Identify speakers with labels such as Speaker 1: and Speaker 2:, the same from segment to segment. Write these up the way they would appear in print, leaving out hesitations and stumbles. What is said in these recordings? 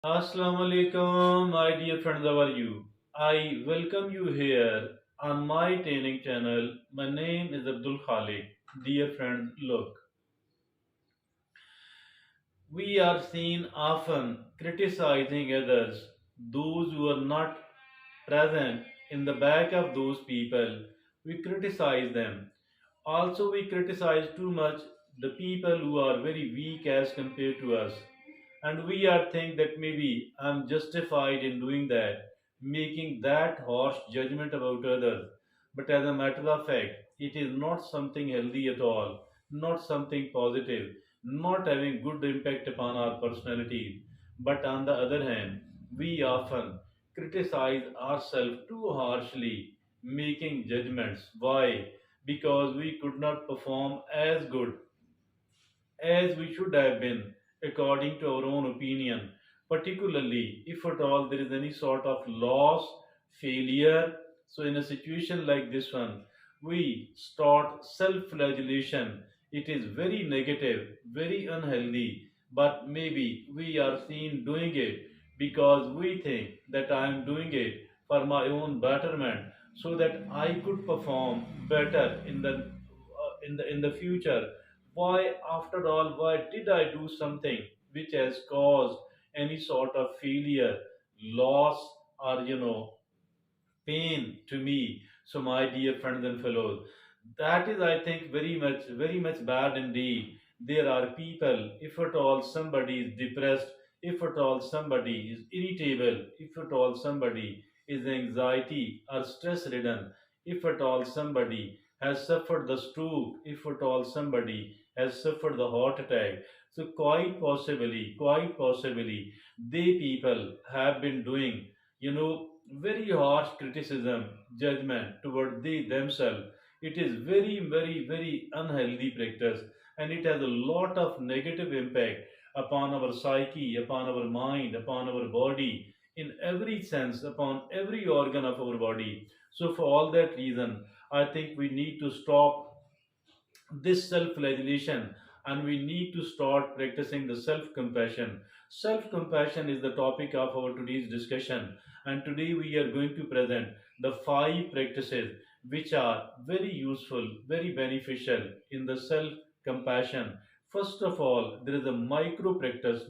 Speaker 1: Assalamu alaikum, my dear friends. How are you? I welcome you here on my training channel. My name is Abdul Khalik. Dear friends, look, we are seen often criticizing others, those who are not present in the back of those people. We criticize them. Also, we criticize too much the people who are very weak as compared to us. And we are think that maybe I'm justified in doing that, making that harsh judgment about others. But as a matter of fact, it is not something healthy at all, not something positive, not having good impact upon our personality. But on the other hand, we often criticize ourselves too harshly, making judgments. Why? Because we could not perform as good as we should have been according to our own opinion, particularly if at all there is any sort of loss, failure. So, in a situation like this one, we start self flagellation. It is very negative, very unhealthy, but maybe we are seen doing it because we think that I am doing it for my own betterment so that I could perform better in the future. Why, after all, why did I do something which has caused any sort of failure, loss, or pain to me? So, my dear friends and fellows, that is, I think, very much bad indeed. There are people, if at all somebody is depressed, if at all somebody is irritable, if at all somebody is anxiety or stress ridden, if at all somebody has suffered the stroke, if at all somebody has suffered the heart attack, so quite possibly, they people have been doing, very harsh criticism, judgment toward they themselves. It is very unhealthy practice, and it has a lot of negative impact upon our psyche, upon our mind, upon our body, in every sense, upon every organ of our body. So, for all that reason, I think we need to stop this self flagellation and we need to start practicing the self compassion. Self compassion is the topic of our today's discussion, and today we are going to present the five practices which are very useful, very beneficial in the self compassion. First of all, there is a micro practice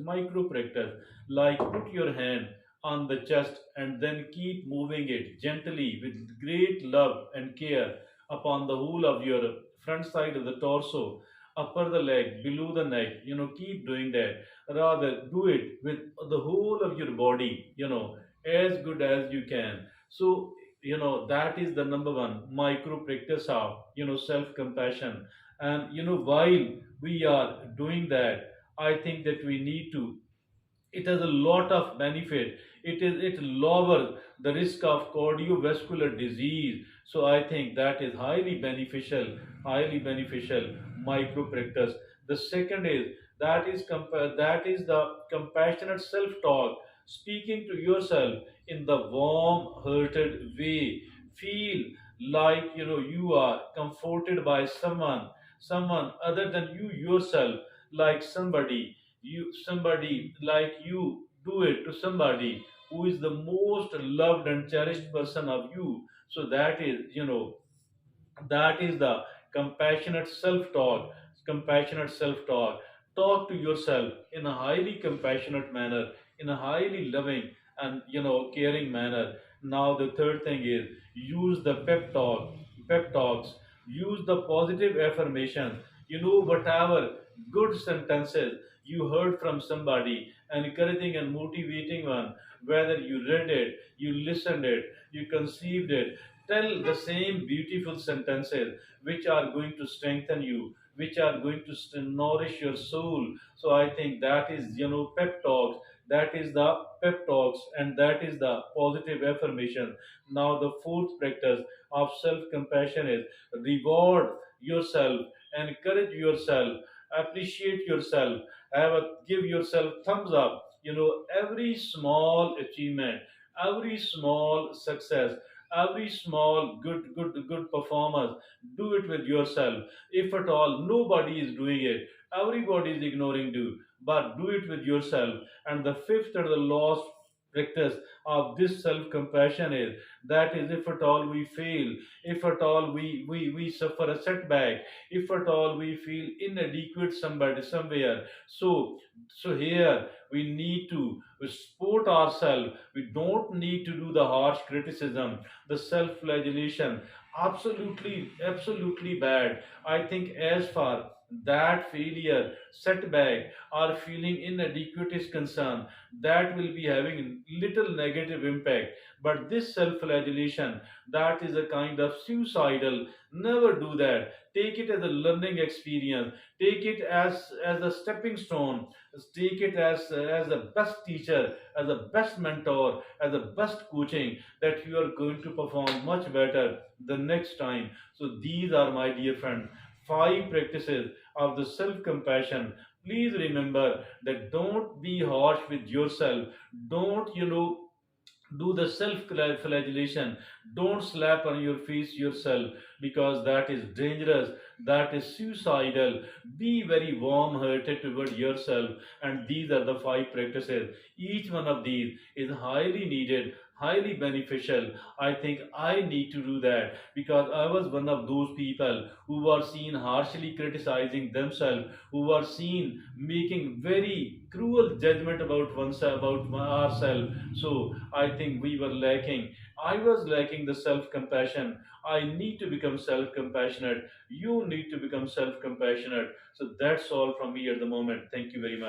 Speaker 1: like put your hand on the chest and then keep moving it gently with great love and care upon the whole of your front side of the torso, upper the leg, below the neck. Keep doing that. Rather, do it with the whole of your body, as good as you can. So, that is the number one micro practice of, self compassion. And, while we are doing that, I think that we need to, it has a lot of benefit. It lowers the risk of cardiovascular disease. So I think that is highly beneficial micro practice. The second is that is the compassionate self talk, speaking to yourself in the warm hearted way. Feel like you are comforted by someone other than you yourself, like somebody like you do it to somebody who is the most loved and cherished person of you. So that is the compassionate self talk. Talk to yourself in a highly compassionate manner, in a highly loving and caring manner. Now the third thing is use the pep talks. Use the positive affirmations. Whatever good sentences you heard from somebody, encouraging and motivating one, whether you read it, you listened it, you conceived it, tell the same beautiful sentences which are going to strengthen you, which are going to nourish your soul. So I think that is pep talks. That is the pep talks, and that is the positive affirmation. Now the fourth practice of self compassion is reward yourself, encourage yourself, appreciate yourself, give yourself thumbs up. Every small achievement, every small success, every small good performance, do it with yourself. If at all nobody is doing it, everybody is ignoring you, but do it with yourself. And the fifth and the last practice of this self-compassion is that is, if at all we fail, if at all we suffer a setback, if at all we feel inadequate somebody somewhere, so here we need to support ourselves. We don't need to do the harsh criticism, the self-flagellation. Absolutely bad. I think as far that failure, setback, or feeling inadequate is concerned, that will be having little negative impact. But this self-flagellation, that is a kind of suicidal. Never do that. Take it as a learning experience. Take it as a stepping stone. Take it as a best teacher, as a best mentor, as a best coaching, that you are going to perform much better the next time. So these are, my dear friend, five practices of the self-compassion. Please remember that don't be harsh with yourself. Don't, do the self flagellation. Don't slap on your face yourself, because that is dangerous, that is suicidal. Be very warm hearted toward yourself. And these are the five practices. Each one of these is highly needed, highly beneficial. I think I need to do that, because I was one of those people who were seen harshly criticizing themselves, who were seen making very cruel judgment about oneself, about ourselves. So I think we were lacking. I was lacking the self compassion. I need to become self compassionate. You need to become self compassionate. So that's all from me at the moment. Thank you very much.